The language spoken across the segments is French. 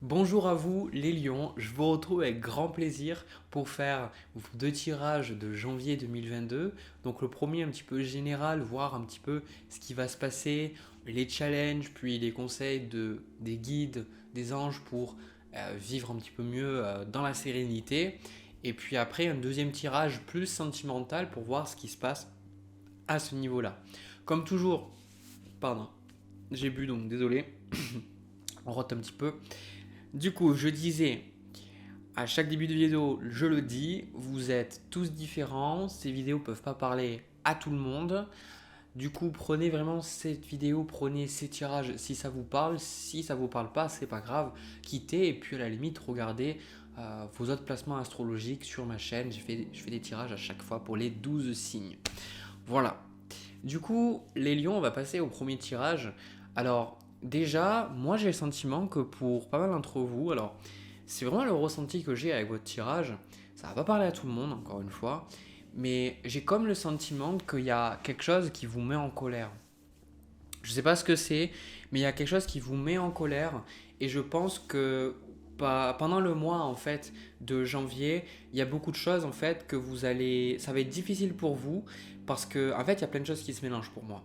Bonjour à vous les lions, je vous retrouve avec grand plaisir pour faire deux tirages de janvier 2022. Donc le premier un petit peu général, voir un petit peu ce qui va se passer, les challenges, puis les conseils des guides, des anges pour vivre un petit peu mieux dans la sérénité. Et puis après un deuxième tirage plus sentimental pour voir ce qui se passe à ce niveau-là. Comme toujours, pardon, j'ai bu donc désolé, on rote un petit peu. Du coup, je disais, à chaque début de vidéo, je le dis, vous êtes tous différents, ces vidéos ne peuvent pas parler à tout le monde. Du coup, prenez vraiment cette vidéo, prenez ces tirages si ça vous parle. Si ça ne vous parle pas, c'est pas grave, quittez et puis à la limite, regardez vos autres placements astrologiques sur ma chaîne. Je fais des tirages à chaque fois pour les 12 signes. Voilà. Du coup, les lions, on va passer au premier tirage. Alors, déjà, moi j'ai le sentiment que pour pas mal d'entre vous, alors c'est vraiment le ressenti que j'ai avec votre tirage, ça va pas parler à tout le monde, encore une fois, mais j'ai comme le sentiment qu'il y a quelque chose qui vous met en colère. Je sais pas ce que c'est, mais il y a quelque chose qui vous met en colère et je pense que pendant le mois en fait de janvier, il y a beaucoup de choses en fait que ça va être difficile pour vous parce que en fait il y a plein de choses qui se mélangent pour moi.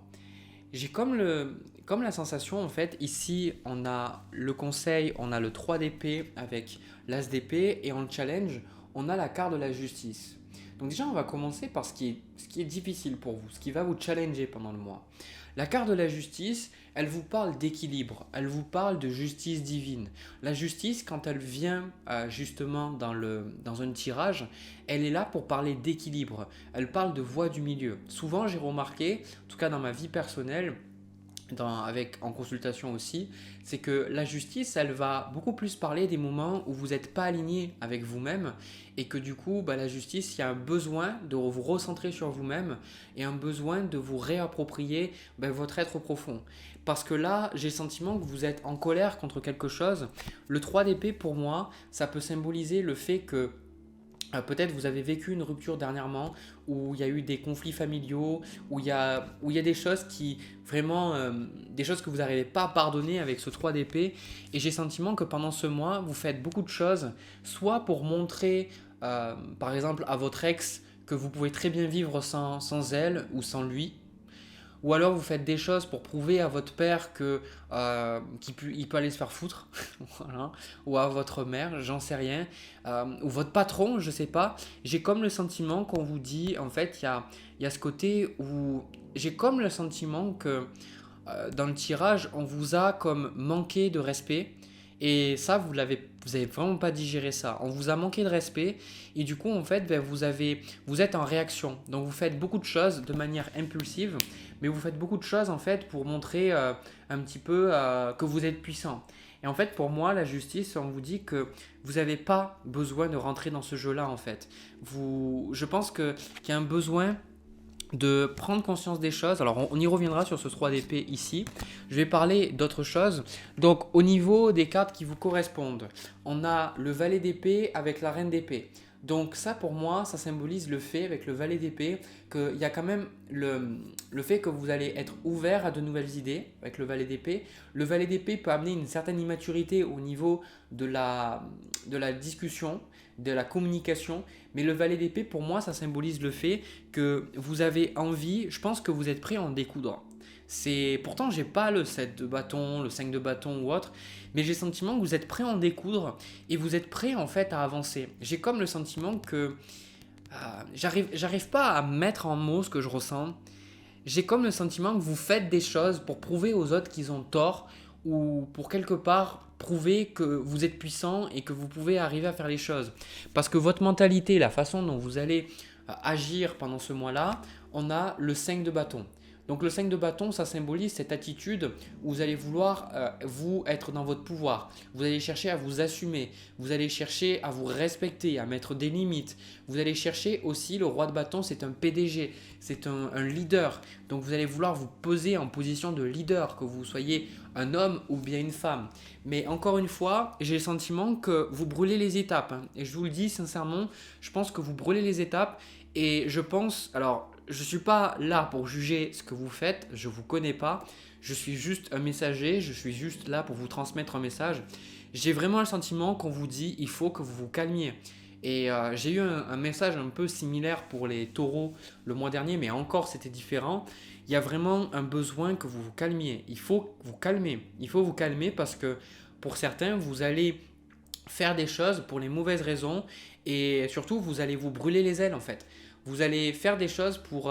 J'ai comme la sensation, en fait, ici, on a le conseil, on a le 3 d'épée avec l'as d'épée et en challenge, on a la carte de la justice. Donc déjà, on va commencer par ce qui est difficile pour vous, ce qui va vous challenger pendant le mois. La carte de la justice, elle vous parle d'équilibre, elle vous parle de justice divine. La justice, quand elle vient justement dans un tirage, elle est là pour parler d'équilibre. Elle parle de voie du milieu. Souvent, j'ai remarqué, en tout cas dans ma vie personnelle, en consultation aussi, c'est que la justice, elle va beaucoup plus parler des moments où vous n'êtes pas aligné avec vous-même et que du coup, la justice, il y a un besoin de vous recentrer sur vous-même et un besoin de vous réapproprier votre être profond. Parce que là, j'ai le sentiment que vous êtes en colère contre quelque chose. Le 3 d'épée, pour moi, ça peut symboliser le fait que peut-être vous avez vécu une rupture dernièrement où il y a eu des conflits familiaux, où il y a des choses qui vraiment des choses que vous n'arrivez pas à pardonner avec ce 3 d'épée et j'ai le sentiment que pendant ce mois, vous faites beaucoup de choses soit pour montrer par exemple à votre ex que vous pouvez très bien vivre sans elle ou sans lui ou alors vous faites des choses pour prouver à votre père il peut aller se faire foutre, voilà. Ou à votre mère, j'en sais rien, ou votre patron, je sais pas. J'ai comme le sentiment qu'on vous dit, en fait, il y a ce côté où j'ai comme le sentiment que dans le tirage, on vous a comme manqué de respect. Et ça, vous avez vraiment pas digéré ça. On vous a manqué de respect et du coup, en fait, vous êtes en réaction. Donc, vous faites beaucoup de choses de manière impulsive, mais vous faites beaucoup de choses en fait pour montrer un petit peu que vous êtes puissant. Et en fait, pour moi, la justice, on vous dit que vous n'avez pas besoin de rentrer dans ce jeu-là en fait. Je pense qu'il y a un besoin de prendre conscience des choses. Alors, on y reviendra sur ce 3 d'épée ici. Je vais parler d'autres choses. Donc, au niveau des cartes qui vous correspondent, on a le valet d'épée avec la reine d'épée. Donc ça, pour moi, ça symbolise le fait, avec le valet d'épée, qu'il y a quand même le fait que vous allez être ouvert à de nouvelles idées avec le valet d'épée. Le valet d'épée peut amener une certaine immaturité au niveau de la discussion, de la communication. Mais le valet d'épée, pour moi, ça symbolise le fait que vous avez envie, je pense que vous êtes prêt à en découdre. Pourtant, j'ai pas le 7 de bâton, le 5 de bâton ou autre, mais j'ai le sentiment que vous êtes prêt à en découdre et vous êtes prêt en fait à avancer. J'ai comme le sentiment que j'arrive pas à mettre en mots ce que je ressens. J'ai comme le sentiment que vous faites des choses pour prouver aux autres qu'ils ont tort ou pour quelque part prouver que vous êtes puissant et que vous pouvez arriver à faire les choses. Parce que votre mentalité, la façon dont vous allez agir pendant ce mois-là, on a le 5 de bâton. Donc le 5 de bâton, ça symbolise cette attitude où vous allez vouloir vous être dans votre pouvoir. Vous allez chercher à vous assumer. Vous allez chercher à vous respecter, à mettre des limites. Vous allez chercher aussi, le roi de bâton, c'est un PDG, c'est un leader. Donc vous allez vouloir vous poser en position de leader, que vous soyez un homme ou bien une femme. Mais encore une fois, j'ai le sentiment que vous brûlez les étapes. Hein. Et je vous le dis sincèrement, je pense que vous brûlez les étapes. Et je pense, alors je ne suis pas là pour juger ce que vous faites, je ne vous connais pas, je suis juste un messager, je suis juste là pour vous transmettre un message. j'ai vraiment le sentiment qu'on vous dit il faut que vous vous calmiez. Et j'ai eu un message un peu similaire pour les taureaux le mois dernier, mais encore c'était différent. Il y a vraiment un besoin que vous vous calmiez. Il faut vous calmer. Il faut vous calmer parce que pour certains, vous allez faire des choses pour les mauvaises raisons et surtout vous allez vous brûler les ailes en fait. Vous allez faire des choses pour...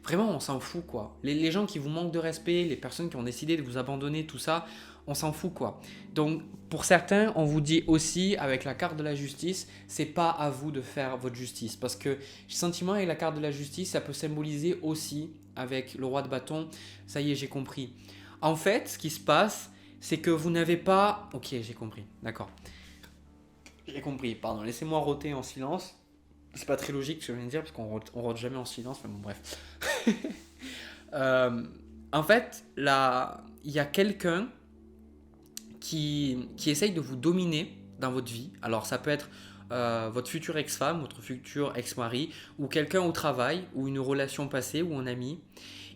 Vraiment, on s'en fout quoi. Les gens qui vous manquent de respect, les personnes qui ont décidé de vous abandonner, tout ça, on s'en fout quoi. Donc pour certains, on vous dit aussi avec la carte de la justice, c'est pas à vous de faire votre justice. Parce que j'ai le sentiment avec la carte de la justice, ça peut symboliser aussi avec le roi de bâton, ça y est, j'ai compris. En fait, ce qui se passe, c'est que vous n'avez pas... Ok, j'ai compris, d'accord. J'ai compris, pardon, laissez-moi roter en silence. C'est pas très logique ce que je viens de dire, parce qu'on rote jamais en silence, mais bon, bref. Euh, en fait, là, il y a quelqu'un qui essaye de vous dominer dans votre vie. Alors, ça peut être votre future ex-femme, votre futur ex-mari, ou quelqu'un au travail, ou une relation passée, ou un ami.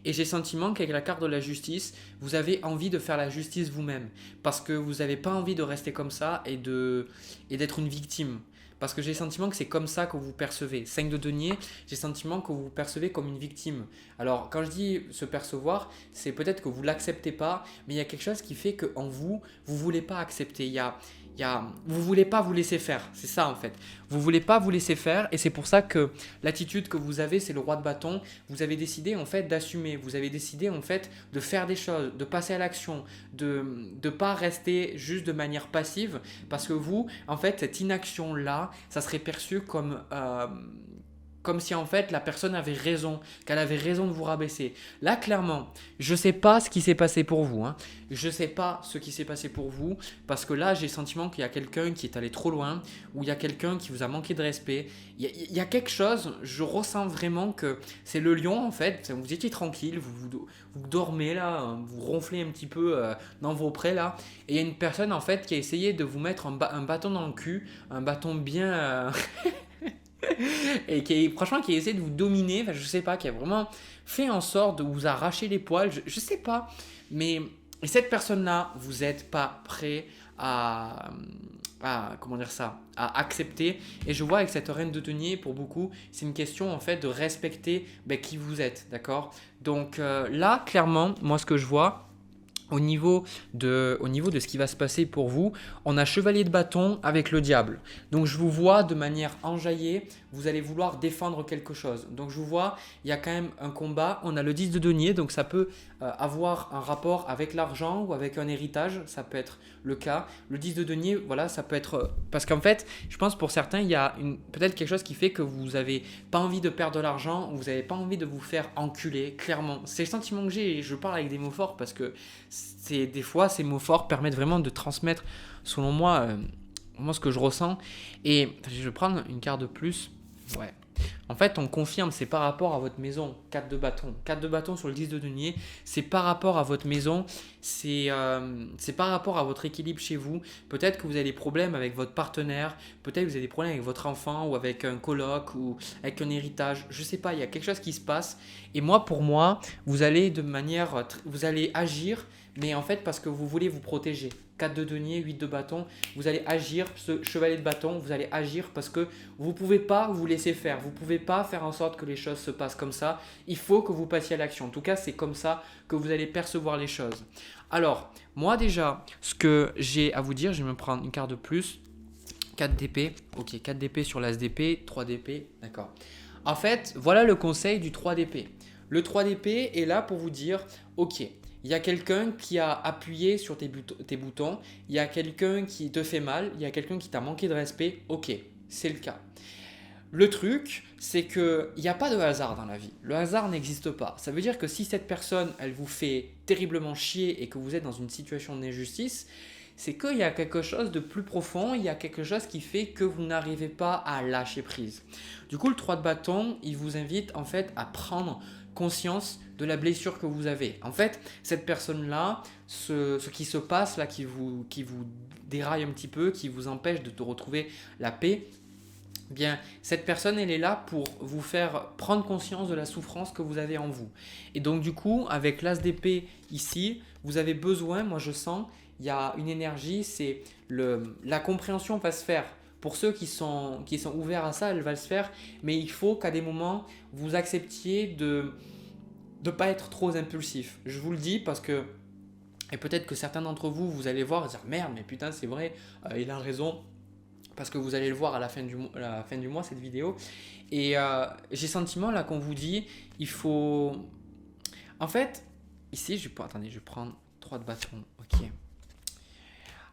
Et j'ai le sentiment qu'avec la carte de la justice, vous avez envie de faire la justice vous-même. Parce que vous n'avez pas envie de rester comme ça et d'être une victime. Parce que j'ai le sentiment que c'est comme ça que vous percevez. 5 de denier, j'ai le sentiment que vous vous percevez comme une victime. Alors, quand je dis se percevoir, c'est peut-être que vous ne l'acceptez pas, mais il y a quelque chose qui fait qu'en vous, vous ne voulez pas accepter. Vous ne voulez pas vous laisser faire. C'est ça en fait. Vous ne voulez pas vous laisser faire et c'est pour ça que l'attitude que vous avez, c'est le roi de bâton. Vous avez décidé en fait d'assumer. Vous avez décidé en fait de faire des choses, de passer à l'action, de ne pas rester juste de manière passive parce que vous, en fait, cette inaction-là, ça serait perçu comme si en fait la personne avait raison, qu'elle avait raison de vous rabaisser. Là, clairement, je ne sais pas ce qui s'est passé pour vous. Hein. Je ne sais pas ce qui s'est passé pour vous parce que là, j'ai le sentiment qu'il y a quelqu'un qui est allé trop loin ou il y a quelqu'un qui vous a manqué de respect. Il y a quelque chose, je ressens vraiment que c'est le lion en fait. Vous étiez tranquille, vous dormez là, vous ronflez un petit peu dans vos prés là. Et il y a une personne en fait qui a essayé de vous mettre un bâton dans le cul, un bâton bien... et franchement qui a essayé de vous dominer, enfin, je sais pas, qui a vraiment fait en sorte de vous arracher les poils, je sais pas, mais cette personne-là, vous n'êtes pas prêt comment dire ça, à accepter. Et je vois avec cette reine de denier, pour beaucoup, c'est une question en fait de respecter qui vous êtes, d'accord. Donc là, clairement, moi ce que je vois, au niveau de ce qui va se passer pour vous, on a chevalier de bâton avec le diable. Donc je vous vois de manière enjaillée, vous allez vouloir défendre quelque chose. Donc je vous vois, il y a quand même un combat. On a le 10 de denier, donc ça peut avoir un rapport avec l'argent ou avec un héritage, ça peut être le cas. Le 10 de denier, voilà, ça peut être... Parce qu'en fait, je pense pour certains, il y a peut-être quelque chose qui fait que vous n'avez pas envie de perdre de l'argent, ou vous n'avez pas envie de vous faire enculer, clairement. C'est le sentiment que j'ai et je parle avec des mots forts parce que des fois, ces mots forts permettent vraiment de transmettre, selon moi, ce que je ressens. Et je vais prendre une carte de plus. Ouais. En fait, on confirme, c'est par rapport à votre maison. 4 de bâton. 4 de bâton sur le 10 de denier, c'est par rapport à votre maison, c'est par rapport à votre équilibre chez vous. Peut-être que vous avez des problèmes avec votre partenaire, peut-être que vous avez des problèmes avec votre enfant ou avec un coloc ou avec un héritage. Je sais pas, il y a quelque chose qui se passe. Et moi, pour moi, vous allez agir, mais en fait parce que vous voulez vous protéger. 4 de denier, 8 de bâton, vous allez agir, ce chevalier de bâton, vous allez agir parce que vous ne pouvez pas vous laisser faire, vous ne pouvez pas faire en sorte que les choses se passent comme ça, il faut que vous passiez à l'action. En tout cas, c'est comme ça que vous allez percevoir les choses. Alors, moi déjà, ce que j'ai à vous dire, je vais me prendre une carte de plus, 4 d'épée, ok, 4 d'épée sur l'as d'épée, 3 d'épée, d'accord. En fait, voilà le conseil du 3 d'épée. Le 3 d'épée est là pour vous dire, ok, il y a quelqu'un qui a appuyé sur tes boutons, il y a quelqu'un qui te fait mal, il y a quelqu'un qui t'a manqué de respect, ok, c'est le cas. Le truc, c'est qu'il n'y a pas de hasard dans la vie. Le hasard n'existe pas. Ça veut dire que si cette personne, elle vous fait terriblement chier et que vous êtes dans une situation d'injustice, c'est qu'il y a quelque chose de plus profond, il y a quelque chose qui fait que vous n'arrivez pas à lâcher prise. Du coup, le 3 de bâton, il vous invite en fait à prendre conscience de la blessure que vous avez. En fait, cette personne-là, ce qui se passe là, qui vous déraille un petit peu, qui vous empêche de te retrouver la paix, bien, cette personne, elle est là pour vous faire prendre conscience de la souffrance que vous avez en vous. Et donc, du coup, avec l'as d'épée ici, vous avez besoin, moi je sens, il y a une énergie, c'est la compréhension va se faire. Pour ceux qui sont ouverts à ça, elle va se faire, mais il faut qu'à des moments, vous acceptiez de ne pas être trop impulsif. Je vous le dis parce que, et peut-être que certains d'entre vous, vous allez voir et dire merde, mais putain, c'est vrai, il a raison, parce que vous allez le voir à la fin du mois cette vidéo. Et j'ai le sentiment là qu'on vous dit, il faut. En fait, ici, attendez, je vais prendre 3 de bâton. Ok.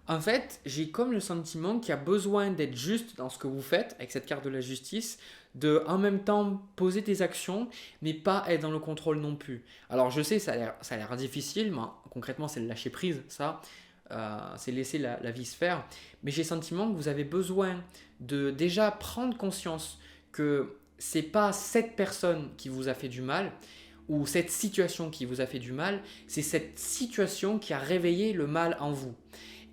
En fait, j'ai comme le sentiment qu'il y a besoin d'être juste dans ce que vous faites avec cette carte de la justice, de en même temps poser des actions, mais pas être dans le contrôle non plus. Alors je sais, ça a l'air difficile, mais concrètement c'est le lâcher prise, ça. C'est laisser la vie se faire. Mais j'ai le sentiment que vous avez besoin de déjà prendre conscience que c'est pas cette personne qui vous a fait du mal ou cette situation qui vous a fait du mal, c'est cette situation qui a réveillé le mal en vous.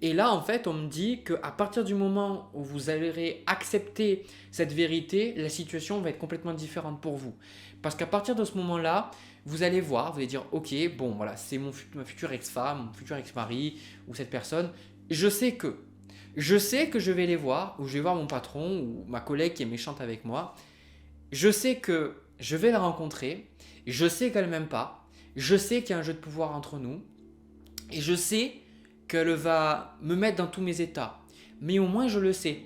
Et là, en fait, on me dit qu'à partir du moment où vous allez accepter cette vérité, la situation va être complètement différente pour vous. Parce qu'à partir de ce moment-là, vous allez voir, vous allez dire, ok, bon, voilà, c'est ma future ex-femme, mon futur ex-mari ou cette personne. Je sais que je vais les voir, ou je vais voir mon patron ou ma collègue qui est méchante avec moi. Je sais que je vais la rencontrer, je sais qu'elle ne m'aime pas, je sais qu'il y a un jeu de pouvoir entre nous, et je sais qu'elle va me mettre dans tous mes états. Mais au moins je le sais.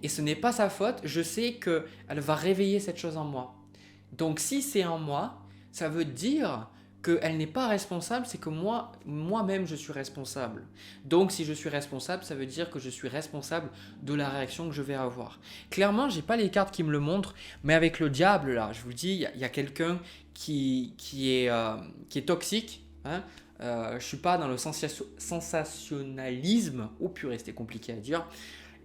Et ce n'est pas sa faute, je sais qu'elle va réveiller cette chose en moi. Donc si c'est en moi, ça veut dire qu'elle n'est pas responsable, c'est que moi-même je suis responsable. Donc si je suis responsable, ça veut dire que je suis responsable de la réaction que je vais avoir. Clairement, je n'ai pas les cartes qui me le montrent, mais avec le diable là, je vous le dis, il y a quelqu'un qui est toxique, hein. Je ne suis pas dans le sensationnalisme. Oh purée, c'était compliqué à dire.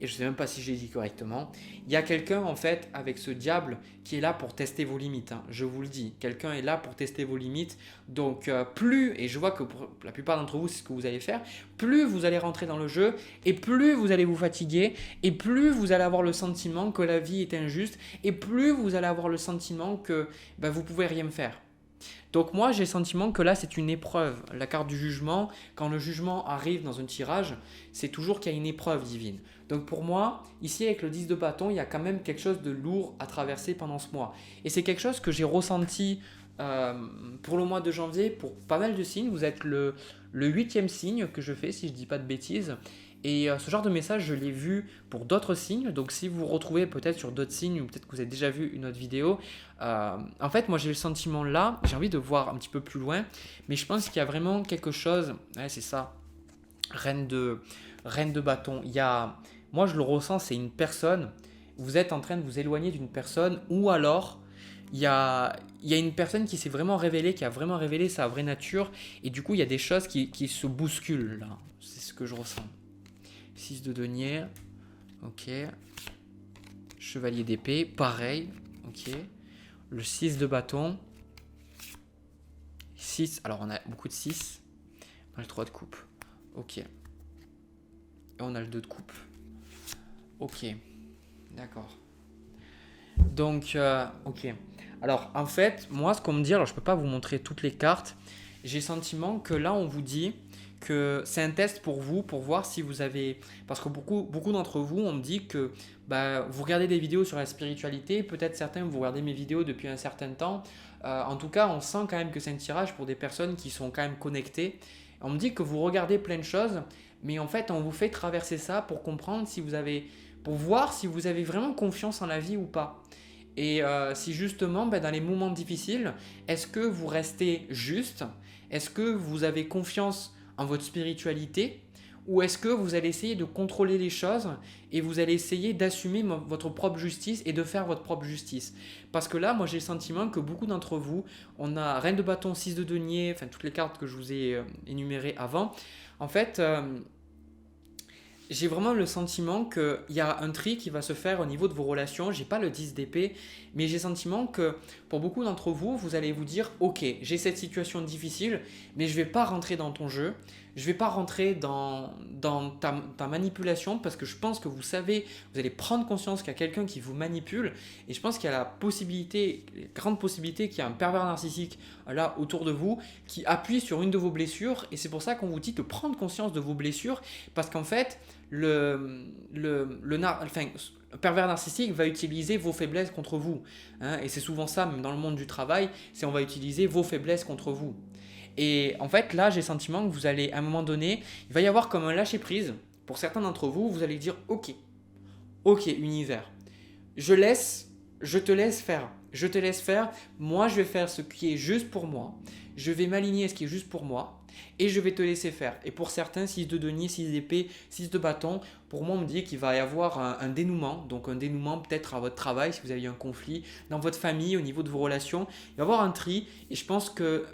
Et je ne sais même pas si j'ai dit correctement. Il y a quelqu'un en fait avec ce diable qui est là pour tester vos limites. Hein. Je vous le dis, quelqu'un est là pour tester vos limites. Donc plus, et je vois que pour la plupart d'entre vous c'est ce que vous allez faire, plus vous allez rentrer dans le jeu et plus vous allez vous fatiguer et plus vous allez avoir le sentiment que la vie est injuste et plus vous allez avoir le sentiment que vous ne pouvez rien faire. Donc moi j'ai le sentiment que là c'est une épreuve. La carte du jugement, quand le jugement arrive dans un tirage, c'est toujours qu'il y a une épreuve divine. Donc pour moi, ici avec le 10 de bâton, il y a quand même quelque chose de lourd à traverser pendant ce mois. Et c'est quelque chose que j'ai ressenti pour le mois de janvier pour pas mal de signes. Vous êtes le 8e signe que je fais si je ne dis pas de bêtises. Et ce genre de message, je l'ai vu pour d'autres signes. Donc, si vous vous retrouvez peut-être sur d'autres signes ou peut-être que vous avez déjà vu une autre vidéo, en fait, moi, j'ai le sentiment là, j'ai envie de voir un petit peu plus loin. Mais je pense qu'il y a vraiment quelque chose. Ouais, c'est ça. Reine de bâton. Moi, je le ressens, c'est une personne. Vous êtes en train de vous éloigner d'une personne ou alors il y a une personne qui s'est vraiment révélée, qui a vraiment révélé sa vraie nature. Et du coup, il y a des choses qui se bousculent là. C'est ce que je ressens. 6 de denier, ok. Chevalier d'épée, pareil, ok. Le 6 de bâton. 6, alors on a beaucoup de 6. On a le 3 de coupe, ok. Et on a le 2 de coupe. Ok, d'accord. Donc, ok. Alors, en fait, moi, ce qu'on me dit, alors je ne peux pas vous montrer toutes les cartes. J'ai le sentiment que là, on vous dit que c'est un test pour vous, pour voir si vous avez... Parce que beaucoup d'entre vous, on me dit que vous regardez des vidéos sur la spiritualité, peut-être certains, vous regardez mes vidéos depuis un certain temps. En tout cas, on sent quand même que c'est un tirage pour des personnes qui sont quand même connectées. On me dit que vous regardez plein de choses, mais en fait, on vous fait traverser ça pour comprendre si vous avez... pour voir si vous avez vraiment confiance en la vie ou pas. Et si justement, dans les moments difficiles, est-ce que vous restez juste? Est-ce que vous avez confiance en votre spiritualité? Ou est-ce que vous allez essayer de contrôler les choses et vous allez essayer d'assumer votre propre justice et de faire votre propre justice? Parce que là, moi j'ai le sentiment que beaucoup d'entre vous, on a Reine de bâton, 6 de denier, enfin toutes les cartes que je vous ai énumérées avant. En fait, j'ai vraiment le sentiment qu'il y a un tri qui va se faire au niveau de vos relations. J'ai pas le 10 d'épée, mais j'ai le sentiment que pour beaucoup d'entre vous, vous allez vous dire « Ok, j'ai cette situation difficile, mais je ne vais pas rentrer dans ton jeu. je vais pas rentrer dans ta manipulation parce que je pense que vous savez, vous allez prendre conscience qu'il y a quelqu'un qui vous manipule et je pense qu'il y a la possibilité, grande possibilité qu'il y a un pervers narcissique là autour de vous qui appuie sur une de vos blessures et c'est pour ça qu'on vous dit de prendre conscience de vos blessures parce qu'en fait, enfin, un pervers narcissique va utiliser vos faiblesses contre vous. Hein, et c'est souvent ça, même dans le monde du travail, c'est on va utiliser vos faiblesses contre vous. Et en fait, là, j'ai le sentiment que vous allez, à un moment donné, il va y avoir comme un lâcher-prise. Pour certains d'entre vous, vous allez dire, ok, univers, je laisse, je te laisse faire. Je te laisse faire. Moi, je vais faire ce qui est juste pour moi. Je vais m'aligner à ce qui est juste pour moi. Et je vais te laisser faire. Et pour certains, 6 de denier, 6 d'épée, 6 de bâton, pour moi, on me dit qu'il va y avoir un dénouement. Donc un dénouement peut-être à votre travail, si vous avez eu un conflit, dans votre famille, au niveau de vos relations. Il va y avoir un tri. Et je pense que,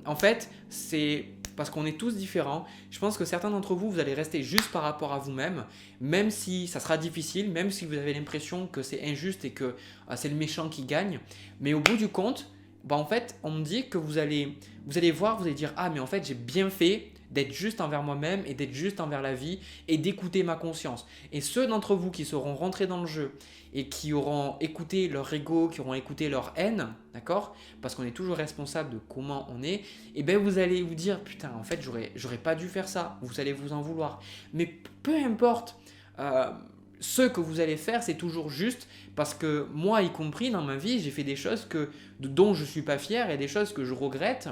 en fait, c'est parce qu'on est tous différents. Je pense que certains d'entre vous, vous allez rester juste par rapport à vous-même, même si ça sera difficile, même si vous avez l'impression que c'est injuste et que c'est le méchant qui gagne. Mais au bout du compte, bah en fait, on me dit que vous allez voir, vous allez dire « Ah, mais en fait, j'ai bien fait d'être juste envers moi-même et d'être juste envers la vie et d'écouter ma conscience. » Et ceux d'entre vous qui seront rentrés dans le jeu et qui auront écouté leur ego, qui auront écouté leur haine, d'accord? Parce qu'on est toujours responsable de comment on est, et bien vous allez vous dire « Putain, en fait, j'aurais pas dû faire ça. » Vous allez vous en vouloir. Mais peu importe ce que vous allez faire, c'est toujours juste parce que moi, y compris dans ma vie, j'ai fait des choses dont je ne suis pas fier et des choses que je regrette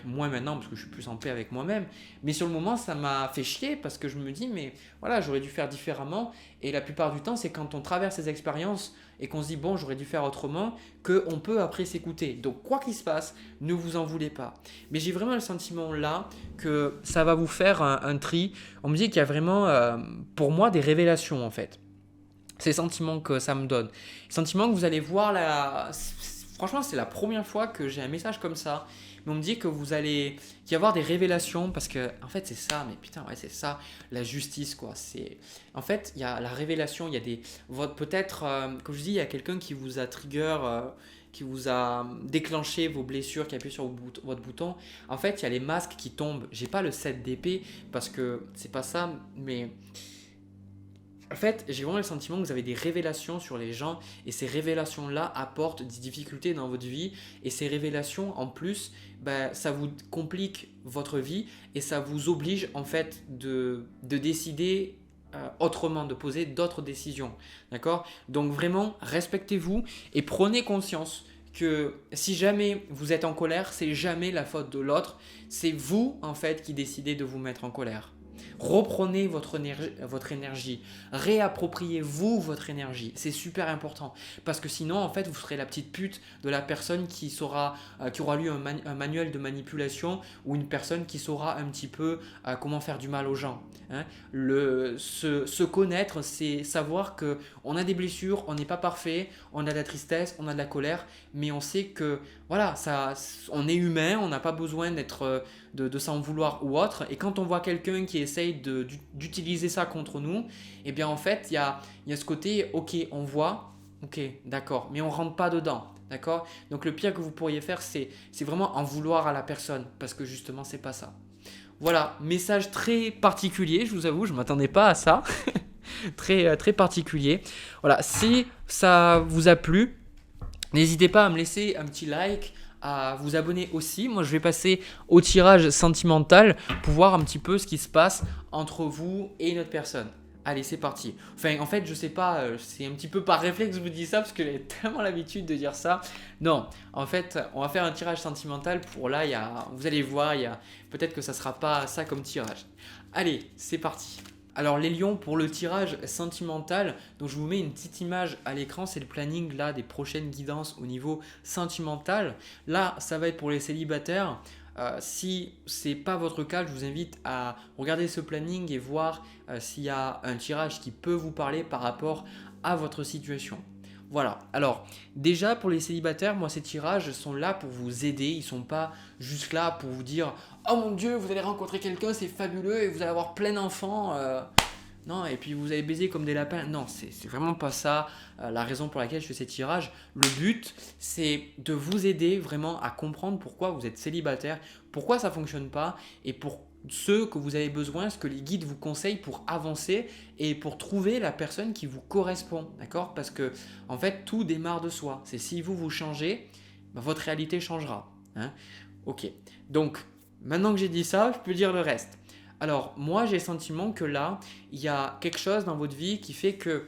moins maintenant parce que je suis plus en paix avec moi-même. Mais sur le moment, ça m'a fait chier parce que je me dis, mais voilà, j'aurais dû faire différemment. Et la plupart du temps, c'est quand on traverse ces expériences et qu'on se dit, bon, j'aurais dû faire autrement, qu'on peut après s'écouter. Donc, quoi qu'il se passe, ne vous en voulez pas. Mais j'ai vraiment le sentiment là que ça va vous faire un tri. On me dit qu'il y a vraiment, pour moi, des révélations en fait. C'est le sentiment que ça me donne. Le sentiment que vous allez voir franchement, c'est la première fois que j'ai un message comme ça. Mais on me dit que vous allez y avoir des révélations parce que, en fait, c'est ça. Mais putain, ouais, c'est ça, la justice, quoi. En fait, il y a la révélation, il y a peut-être, comme je dis, il y a quelqu'un qui vous a qui vous a déclenché vos blessures, qui appuie sur votre bouton. En fait, il y a les masques qui tombent. J'ai pas le 7 d'épée parce que c'est pas ça, mais en fait, j'ai vraiment le sentiment que vous avez des révélations sur les gens et ces révélations-là apportent des difficultés dans votre vie et ces révélations, en plus, ça vous complique votre vie et ça vous oblige en fait de décider autrement, de poser d'autres décisions. D'accord? Donc vraiment, respectez-vous et prenez conscience que si jamais vous êtes en colère, c'est jamais la faute de l'autre, c'est vous en fait qui décidez de vous mettre en colère. Reprenez votre énergie, réappropriez-vous votre énergie, c'est super important parce que sinon en fait vous serez la petite pute de la personne qui aura lu un manuel de manipulation ou une personne qui saura un petit peu comment faire du mal aux gens. Hein. Se connaître, c'est savoir qu'on a des blessures, on n'est pas parfait, on a de la tristesse, on a de la colère, mais on sait que voilà, on est humain, on n'a pas besoin de s'en vouloir ou autre. Et quand on voit quelqu'un qui essaye d'utiliser ça contre nous, eh bien en fait, il y a ce côté, ok, on voit, ok, d'accord, mais on rentre pas dedans, d'accord? Donc le pire que vous pourriez faire, c'est vraiment en vouloir à la personne, parce que justement, c'est pas ça. Voilà, message très particulier, je vous avoue, je ne m'attendais pas à ça. Très, très particulier. Voilà, si ça vous a plu, n'hésitez pas à me laisser un petit like, à vous abonner aussi. Moi, je vais passer au tirage sentimental pour voir un petit peu ce qui se passe entre vous et une autre personne. Allez, c'est parti. Enfin, en fait, je sais pas, c'est un petit peu par réflexe que je vous dis ça parce que j'ai tellement l'habitude de dire ça. Non, en fait, on va faire un tirage sentimental pour là, vous allez voir, peut-être que ça sera pas ça comme tirage. Allez, c'est parti. Alors les lions, pour le tirage sentimental, donc je vous mets une petite image à l'écran, c'est le planning là des prochaines guidances au niveau sentimental. Là, ça va être pour les célibataires. Si ce n'est pas votre cas, je vous invite à regarder ce planning et voir s'il y a un tirage qui peut vous parler par rapport à votre situation. Voilà, alors déjà pour les célibataires, moi ces tirages sont là pour vous aider, ils ne sont pas juste là pour vous dire « Oh mon Dieu, vous allez rencontrer quelqu'un, c'est fabuleux et vous allez avoir plein d'enfants. Non, et puis vous allez baiser comme des lapins. » Non, c'est vraiment pas ça la raison pour laquelle je fais ces tirages. Le but, c'est de vous aider vraiment à comprendre pourquoi vous êtes célibataire, pourquoi ça ne fonctionne pas et ce que vous avez besoin, ce que les guides vous conseillent pour avancer et pour trouver la personne qui vous correspond, d'accord? Parce que en fait, tout démarre de soi. C'est si vous changez, ben, votre réalité changera, hein. Ok. Donc, maintenant que j'ai dit ça, je peux dire le reste. Alors, moi, j'ai le sentiment que là, il y a quelque chose dans votre vie qui fait que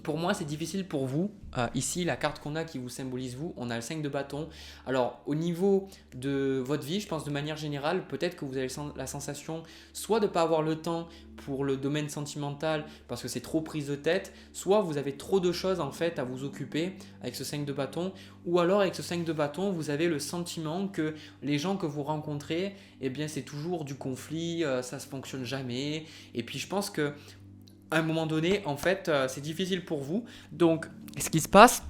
pour moi, c'est difficile pour vous. Ici, la carte qu'on a qui vous symbolise vous, on a le 5 de bâton. Alors, au niveau de votre vie, je pense de manière générale, peut-être que vous avez la sensation soit de ne pas avoir le temps pour le domaine sentimental parce que c'est trop prise de tête, soit vous avez trop de choses en fait à vous occuper avec ce 5 de bâton, ou alors avec ce 5 de bâton, vous avez le sentiment que les gens que vous rencontrez, eh bien, c'est toujours du conflit, ça ne fonctionne jamais. Et puis, je pense que à un moment donné, en fait, c'est difficile pour vous. Donc, ce qui se passe,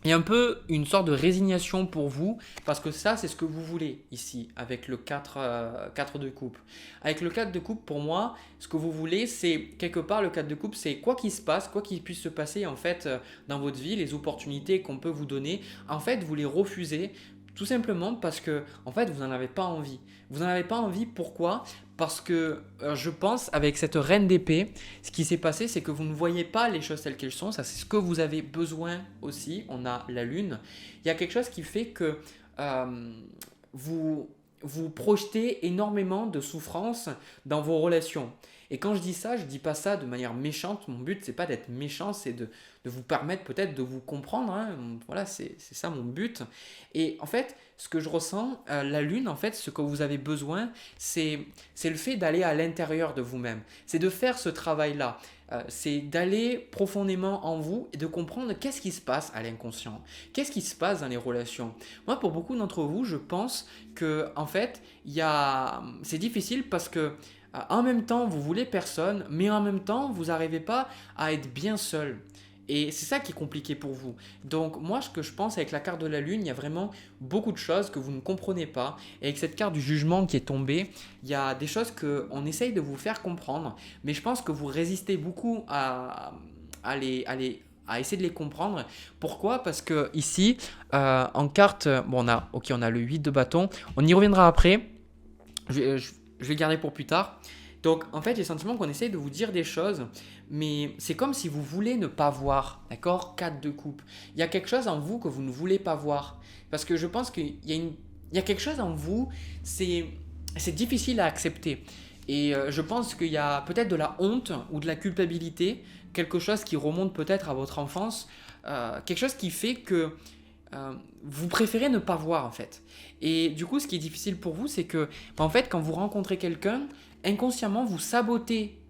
il y a un peu une sorte de résignation pour vous, parce que ça, c'est ce que vous voulez ici, avec le 4 de coupe. Avec le 4 de coupe, pour moi, ce que vous voulez, c'est quelque part, le 4 de coupe, c'est quoi qu'il se passe, quoi qu'il puisse se passer, en fait, dans votre vie, les opportunités qu'on peut vous donner, en fait, vous les refusez. Tout simplement parce que, en fait, vous n'en avez pas envie. Vous n'en avez pas envie, pourquoi? Parce que je pense, avec cette reine d'épée, ce qui s'est passé, c'est que vous ne voyez pas les choses telles qu'elles sont. Ça, c'est ce que vous avez besoin aussi. On a la lune. Il y a quelque chose qui fait que vous, vous projetez énormément de souffrance dans vos relations. Et quand je dis ça, je ne dis pas ça de manière méchante. Mon but, c'est pas d'être méchant, c'est de vous permettre peut-être de vous comprendre, hein. Voilà, c'est ça mon but. Et en fait, ce que je ressens, la lune, en fait, ce que vous avez besoin, c'est le fait d'aller à l'intérieur de vous-même. C'est de faire ce travail-là. C'est d'aller profondément en vous et de comprendre qu'est-ce qui se passe à l'inconscient. Qu'est-ce qui se passe dans les relations. Moi, pour beaucoup d'entre vous, je pense que en fait, c'est difficile parce que en même temps, vous voulez personne, mais en même temps, vous n'arrivez pas à être bien seul. Et c'est ça qui est compliqué pour vous. Donc moi, ce que je pense avec la carte de la lune, il y a vraiment beaucoup de choses que vous ne comprenez pas. Et avec cette carte du jugement qui est tombée, il y a des choses qu'on essaye de vous faire comprendre. Mais je pense que vous résistez beaucoup à essayer de les comprendre. Pourquoi? Parce que ici, en carte, bon, on a le 8 de bâton. On y reviendra après. Je vais le garder pour plus tard. Donc, en fait, j'ai le sentiment qu'on essaye de vous dire des choses, mais c'est comme si vous voulez ne pas voir, d'accord? 4 de coupe. Il y a quelque chose en vous que vous ne voulez pas voir. Parce que je pense il y a quelque chose en vous, c'est difficile à accepter. Et je pense qu'il y a peut-être de la honte ou de la culpabilité, quelque chose qui remonte peut-être à votre enfance, quelque chose qui fait que vous préférez ne pas voir en fait. Et du coup, ce qui est difficile pour vous, c'est que en fait, quand vous rencontrez quelqu'un, inconsciemment, vous sabotez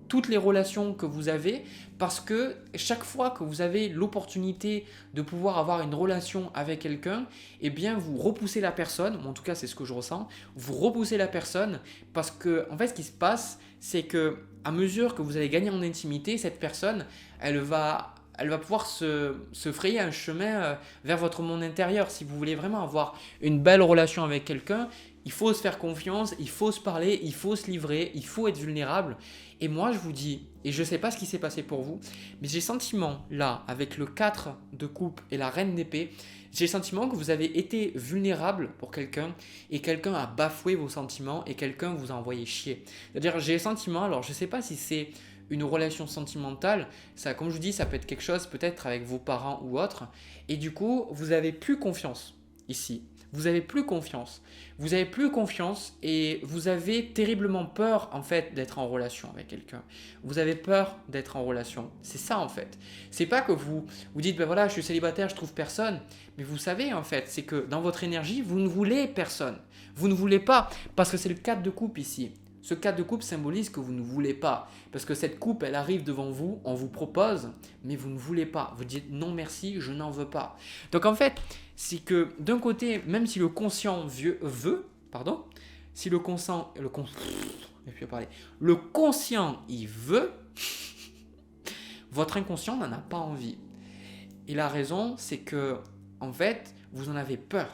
toutes les relations que vous avez parce que chaque fois que vous avez l'opportunité de pouvoir avoir une relation avec quelqu'un, eh bien, vous repoussez la personne, en tout cas, c'est ce que je ressens, vous repoussez la personne parce que, en fait, ce qui se passe, c'est que à mesure que vous allez gagner en intimité, cette personne, elle va pouvoir se frayer un chemin vers votre monde intérieur. Si vous voulez vraiment avoir une belle relation avec quelqu'un, il faut se faire confiance, il faut se parler, il faut se livrer, il faut être vulnérable. Et moi, je vous dis, et je ne sais pas ce qui s'est passé pour vous, mais j'ai le sentiment, là, avec le 4 de coupe et la reine d'épée, j'ai le sentiment que vous avez été vulnérable pour quelqu'un et quelqu'un a bafoué vos sentiments et quelqu'un vous a envoyé chier. C'est-à-dire, j'ai le sentiment, alors je ne sais pas si c'est une relation sentimentale, ça, comme je vous dis, ça peut être quelque chose peut-être avec vos parents ou autre, et du coup, vous n'avez plus confiance ici. Vous n'avez plus confiance. Vous n'avez plus confiance et vous avez terriblement peur en fait d'être en relation avec quelqu'un. Vous avez peur d'être en relation. C'est ça en fait. C'est pas que vous dites ben voilà, je suis célibataire, je trouve personne, mais vous savez en fait, c'est que dans votre énergie, vous ne voulez personne. Vous ne voulez pas parce que c'est le 4 de coupe ici. Ce 4 de coupe symbolise que vous ne voulez pas. Parce que cette coupe, elle arrive devant vous, on vous propose, mais vous ne voulez pas. Vous dites non merci, je n'en veux pas. Donc en fait, c'est que d'un côté, même si le conscient si le conscient, le conscient il veut, votre inconscient n'en a pas envie. Et la raison, c'est que en fait, vous en avez peur.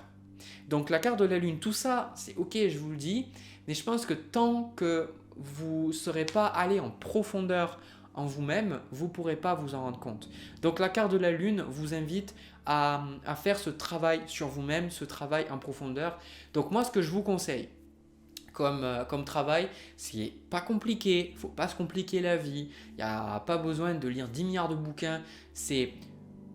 Donc la carte de la lune, tout ça, c'est ok, je vous le dis, mais je pense que tant que vous ne serez pas allé en profondeur en vous-même, vous ne pourrez pas vous en rendre compte. Donc la carte de la lune vous invite à faire ce travail sur vous-même, ce travail en profondeur. Donc moi, ce que je vous conseille, comme travail. C'est pas compliqué, il ne faut pas se compliquer la vie. Il n'y a pas besoin de lire 10 milliards de bouquins.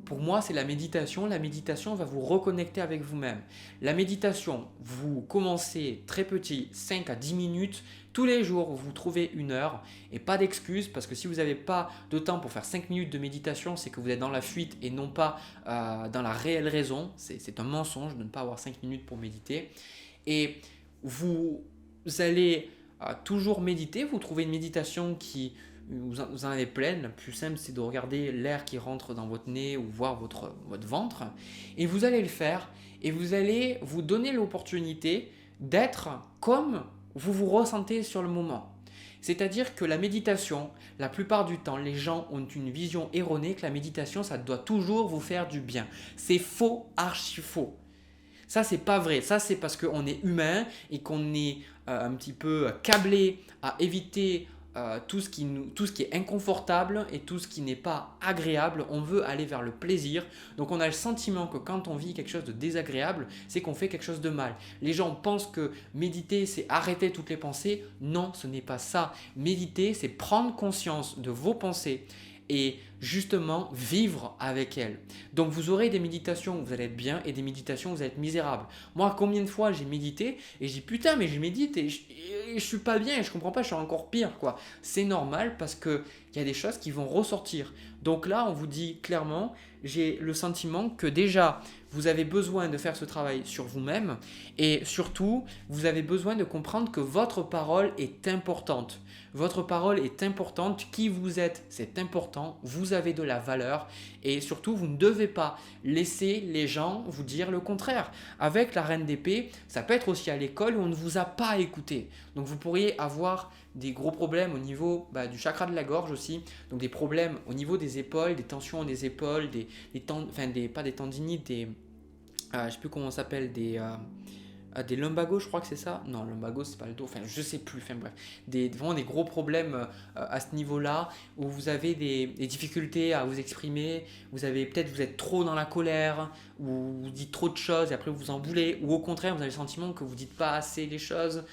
Pour moi, c'est la méditation. La méditation va vous reconnecter avec vous-même. La méditation, vous commencez très petit, 5 à 10 minutes. Tous les jours, vous trouvez 1 heure et pas d'excuses parce que si vous n'avez pas de temps pour faire 5 minutes de méditation, c'est que vous êtes dans la fuite et non pas dans la réelle raison. C'est un mensonge de ne pas avoir 5 minutes pour méditer. Et vous allez toujours méditer. Vous trouvez une méditation qui vous en avez plein. Le plus simple, c'est de regarder l'air qui rentre dans votre nez ou voir votre ventre. Et vous allez le faire et vous allez vous donner l'opportunité d'être comme vous vous ressentez sur le moment. C'est-à-dire que la méditation, la plupart du temps, les gens ont une vision erronée que la méditation, ça doit toujours vous faire du bien. C'est faux, archi faux. Ça, c'est pas vrai. Ça, c'est parce qu'on est humain et qu'on est un petit peu câblé à éviter tout ce qui est inconfortable et tout ce qui n'est pas agréable. On veut aller vers le plaisir. Donc, on a le sentiment que quand on vit quelque chose de désagréable, c'est qu'on fait quelque chose de mal. Les gens pensent que méditer, c'est arrêter toutes les pensées. Non, ce n'est pas ça. Méditer, c'est prendre conscience de vos pensées et justement vivre avec elles. Donc vous aurez des méditations où vous allez être bien et des méditations où vous allez être misérable. Moi, combien de fois j'ai médité et je dis putain mais je médite et je suis pas bien et je comprends pas, je suis encore pire quoi. C'est normal parce que il y a des choses qui vont ressortir. Donc là, on vous dit clairement, j'ai le sentiment que déjà vous avez besoin de faire ce travail sur vous-même et surtout, vous avez besoin de comprendre que votre parole est importante. Votre parole est importante, qui vous êtes, c'est important, vous avez de la valeur et surtout, vous ne devez pas laisser les gens vous dire le contraire. Avec la reine d'épée, ça peut être aussi à l'école où on ne vous a pas écouté. Donc vous pourriez avoir des gros problèmes au niveau du chakra de la gorge aussi, donc des problèmes au niveau des épaules, des tensions des épaules, pas des tendinites, je ne sais plus comment on s'appelle, des lumbagos, je crois que c'est ça. Non, lumbago, c'est pas le dos. Enfin, je sais plus. Enfin, bref, vraiment des gros problèmes à ce niveau-là où vous avez des difficultés à vous exprimer. Vous êtes trop dans la colère ou vous dites trop de choses et après vous en voulez. Ou au contraire, vous avez le sentiment que vous dites pas assez les choses.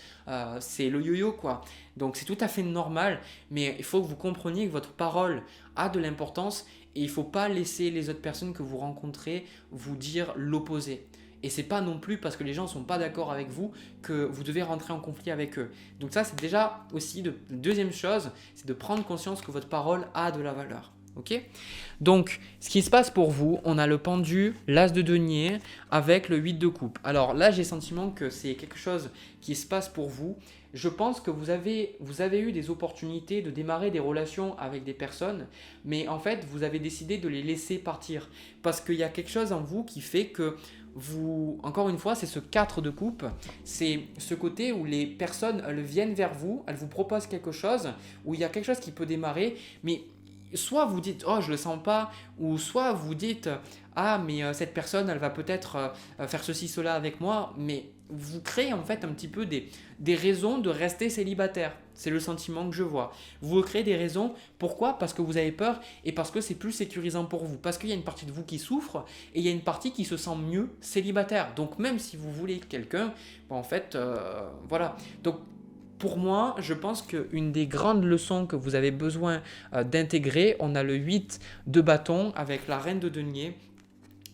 C'est le yo-yo, quoi. Donc, c'est tout à fait normal. Mais il faut que vous compreniez que votre parole a de l'importance et il ne faut pas laisser les autres personnes que vous rencontrez vous dire l'opposé. Et c'est pas non plus parce que les gens ne sont pas d'accord avec vous que vous devez rentrer en conflit avec eux. Donc ça, c'est déjà aussi deuxième chose, c'est de prendre conscience que votre parole a de la valeur. Ok ? Donc, ce qui se passe pour vous, on a le pendu, l'as de denier avec le 8 de coupe. Alors là, j'ai le sentiment que c'est quelque chose qui se passe pour vous. Je pense que vous avez eu des opportunités de démarrer des relations avec des personnes, mais en fait, vous avez décidé de les laisser partir. Parce qu'il y a quelque chose en vous qui fait que encore une fois, c'est ce 4 de coupe, c'est ce côté où les personnes, elles viennent vers vous, elles vous proposent quelque chose, où il y a quelque chose qui peut démarrer, mais soit vous dites oh je le sens pas, ou soit vous dites ah mais cette personne elle va peut-être faire ceci cela avec moi, mais vous créez en fait un petit peu des raisons de rester célibataire. C'est le sentiment que je vois. Vous créez des raisons. Pourquoi ? Parce que vous avez peur et parce que c'est plus sécurisant pour vous. Parce qu'il y a une partie de vous qui souffre et il y a une partie qui se sent mieux célibataire. Donc même si vous voulez quelqu'un, en fait, voilà. Donc pour moi, je pense qu'une des grandes leçons que vous avez besoin d'intégrer, on a le 8 de bâton avec la reine de denier.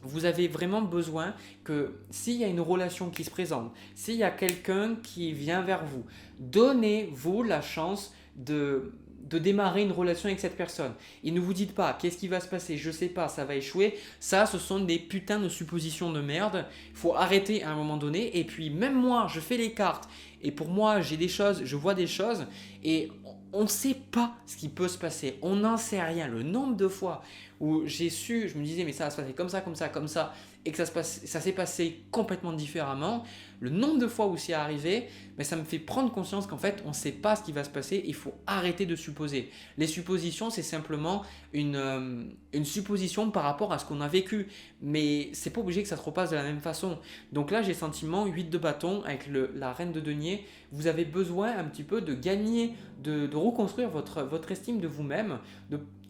Vous avez vraiment besoin que s'il y a une relation qui se présente, s'il y a quelqu'un qui vient vers vous, donnez-vous la chance de démarrer une relation avec cette personne. Et ne vous dites pas, qu'est-ce qui va se passer ? Je ne sais pas, ça va échouer. Ça, ce sont des putains de suppositions de merde. Il faut arrêter à un moment donné. Et puis, même moi, je fais les cartes. Et pour moi, j'ai des choses, je vois des choses. Et on ne sait pas ce qui peut se passer. On n'en sait rien. Le nombre de fois où j'ai su, je me disais, mais ça va se passer comme ça, comme ça, comme ça, et que ça s'est passé complètement différemment, le nombre de fois où c'est arrivé, mais ça me fait prendre conscience qu'en fait, on ne sait pas ce qui va se passer, il faut arrêter de supposer. Les suppositions, c'est simplement une supposition par rapport à ce qu'on a vécu, mais c'est pas obligé que ça se repasse de la même façon. Donc là, j'ai le sentiment, 8 de bâton avec la reine de denier, vous avez besoin un petit peu de gagner, de reconstruire votre estime de vous-même,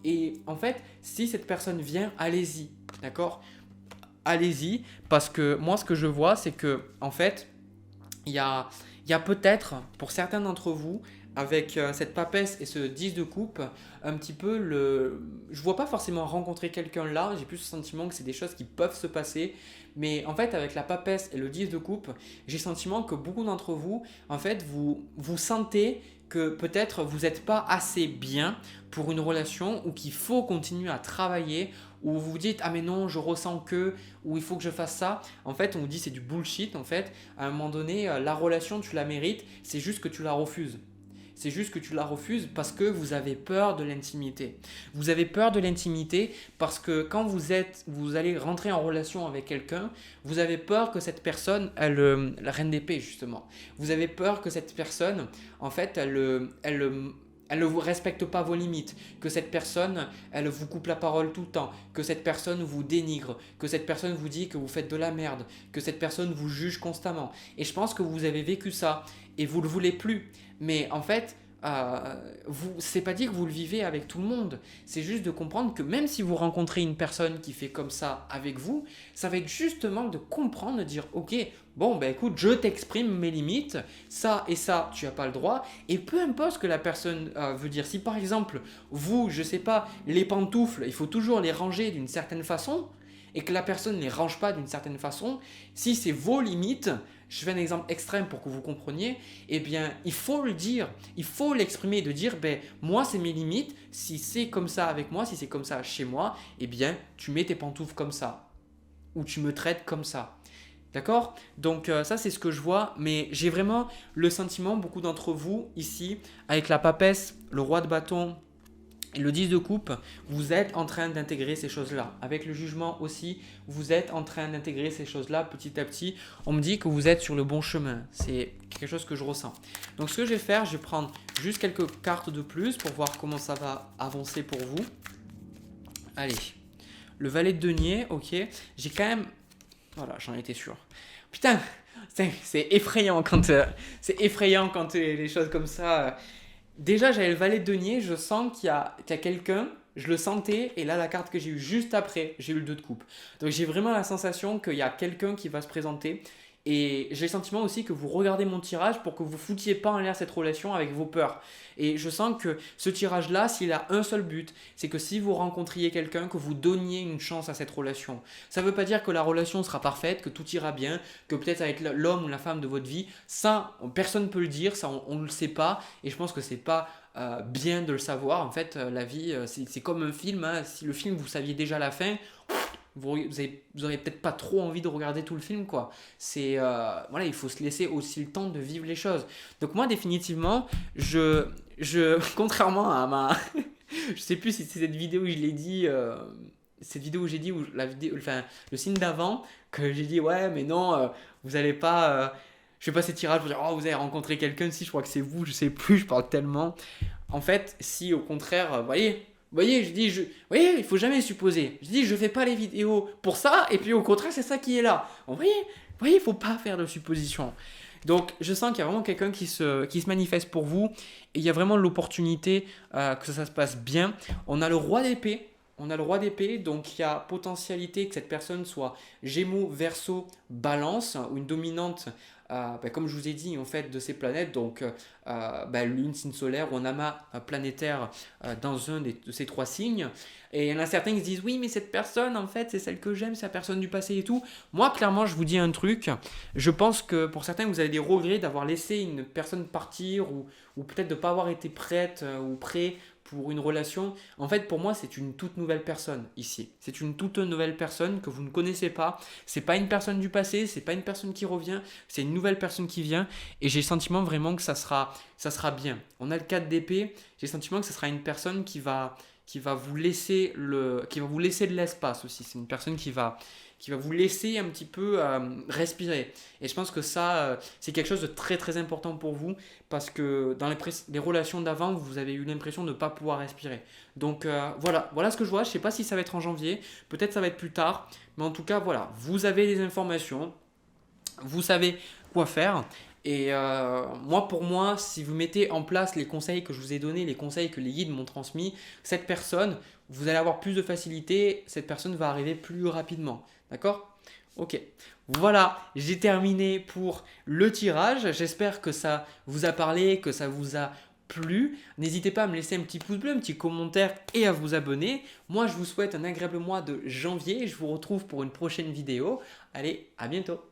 et en fait, si cette personne vient, allez-y, d'accord ? Allez-y, parce que moi, ce que je vois, c'est que en fait, il y a il y a peut-être, pour certains d'entre vous, avec cette papesse et ce 10 de coupe, un petit peu le... Je vois pas forcément rencontrer quelqu'un là, j'ai plus le sentiment que c'est des choses qui peuvent se passer. Mais en fait, avec la papesse et le 10 de coupe, j'ai le sentiment que beaucoup d'entre vous, en fait, vous sentez que peut-être vous n'êtes pas assez bien pour une relation ou qu'il faut continuer à travailler ou vous vous dites ah mais non je ressens que ou il faut que je fasse ça. En fait on vous dit c'est du bullshit en fait. À un moment donné la relation tu la mérites, c'est juste que tu la refuses. C'est juste que tu la refuses parce que vous avez peur de l'intimité. Vous avez peur de l'intimité parce que quand vous allez rentrer en relation avec quelqu'un, vous avez peur que cette personne, la reine d'épée justement, vous avez peur que cette personne, en fait, elle ne vous respecte pas vos limites, que cette personne, elle vous coupe la parole tout le temps, que cette personne vous dénigre, que cette personne vous dit que vous faites de la merde, que cette personne vous juge constamment. Et je pense que vous avez vécu ça et vous ne le voulez plus. Mais en fait, c'est pas dit que vous le vivez avec tout le monde. C'est juste de comprendre que même si vous rencontrez une personne qui fait comme ça avec vous, ça va être justement de comprendre, de dire ok, bon ben écoute, je t'exprime mes limites, ça et ça, tu n'as pas le droit. Et peu importe ce que la personne veut dire. Si par exemple, vous, je sais pas, les pantoufles, il faut toujours les ranger d'une certaine façon, et que la personne ne les range pas d'une certaine façon, si c'est vos limites, je fais un exemple extrême pour que vous compreniez, eh bien, il faut le dire, il faut l'exprimer, de dire, ben, moi, c'est mes limites, si c'est comme ça avec moi, si c'est comme ça chez moi, eh bien, tu mets tes pantoufles comme ça, ou tu me traites comme ça. D'accord? Donc ça c'est ce que je vois, mais j'ai vraiment le sentiment, beaucoup d'entre vous ici, avec la papesse, le roi de bâton et le 10 de coupe, vous êtes en train d'intégrer ces choses-là. Avec le jugement aussi, vous êtes en train d'intégrer ces choses-là petit à petit. On me dit que vous êtes sur le bon chemin. C'est quelque chose que je ressens. Donc ce que je vais faire, je vais prendre juste quelques cartes de plus pour voir comment ça va avancer pour vous. Allez, le valet de denier, ok. J'ai quand même... Voilà, j'en étais sûr. Putain, c'est effrayant quand les choses comme ça... Déjà, j'avais le valet de denier, je sens qu'il y a quelqu'un, je le sentais, et là, la carte que j'ai eue juste après, j'ai eu le 2 de coupe. Donc, j'ai vraiment la sensation qu'il y a quelqu'un qui va se présenter. Et j'ai le sentiment aussi que vous regardez mon tirage pour que vous foutiez pas en l'air cette relation avec vos peurs. Et je sens que ce tirage-là, s'il a un seul but, c'est que si vous rencontriez quelqu'un, que vous donniez une chance à cette relation. Ça ne veut pas dire que la relation sera parfaite, que tout ira bien, que peut-être avec l'homme ou la femme de votre vie, ça, personne ne peut le dire, ça, on ne le sait pas. Et je pense que c'est pas bien de le savoir. En fait, la vie, c'est comme un film. Hein. Si le film, vous saviez déjà la fin, vous aurez peut-être pas trop envie de regarder tout le film quoi. Voilà, il faut se laisser aussi le temps de vivre les choses. Donc moi définitivement, contrairement à ma je sais plus si c'est cette vidéo où je l'ai dit cette vidéo où j'ai dit ou la vidéo enfin le signe d'avant que j'ai dit ouais mais non vous allez pas je fais pas ces tirages pour dire oh vous avez rencontré quelqu'un si je crois que c'est vous, je sais plus, je parle tellement. En fait, si au contraire, vous voyez, vous voyez, il faut jamais supposer. Je dis, je fais pas les vidéos pour ça, et puis au contraire, c'est ça qui est là. Vous voyez, il faut pas faire de suppositions. Donc, je sens qu'il y a vraiment quelqu'un qui se manifeste pour vous, et il y a vraiment l'opportunité que ça se passe bien. On a le roi d'épée. Donc il y a potentialité que cette personne soit Gémeaux, Verseau, Balance, ou une dominante, comme je vous ai dit, en fait, de ces planètes, donc Lune, signe solaire, ou un amas planétaire dans un de ces 3 signes. Et il y en a certains qui se disent, oui, mais cette personne, en fait, c'est celle que j'aime, c'est la personne du passé et tout. Moi, clairement, je vous dis un truc, je pense que pour certains, vous avez des regrets d'avoir laissé une personne partir, ou peut-être de ne pas avoir été prête ou prêt pour une relation. En fait, pour moi, c'est une toute nouvelle personne ici. C'est une toute nouvelle personne que vous ne connaissez pas. C'est pas une personne du passé, c'est pas une personne qui revient, c'est une nouvelle personne qui vient. Et j'ai le sentiment vraiment que ça sera bien. On a le 4 d'épée. J'ai le sentiment que ce sera une personne qui va vous laisser de l'espace aussi. C'est une personne qui va vous laisser un petit peu respirer. Et je pense que ça, c'est quelque chose de très très important pour vous parce que dans les relations d'avant, vous avez eu l'impression de ne pas pouvoir respirer. Donc voilà ce que je vois. Je ne sais pas si ça va être en janvier, peut-être ça va être plus tard, mais en tout cas, voilà, vous avez les informations, vous savez quoi faire. Et pour moi, si vous mettez en place les conseils que je vous ai donnés, les conseils que les guides m'ont transmis, cette personne, vous allez avoir plus de facilité, cette personne va arriver plus rapidement. D'accord ? Ok. Voilà, j'ai terminé pour le tirage. J'espère que ça vous a parlé, que ça vous a plu. N'hésitez pas à me laisser un petit pouce bleu, un petit commentaire et à vous abonner. Moi, je vous souhaite un agréable mois de janvier. Je vous retrouve pour une prochaine vidéo. Allez, à bientôt.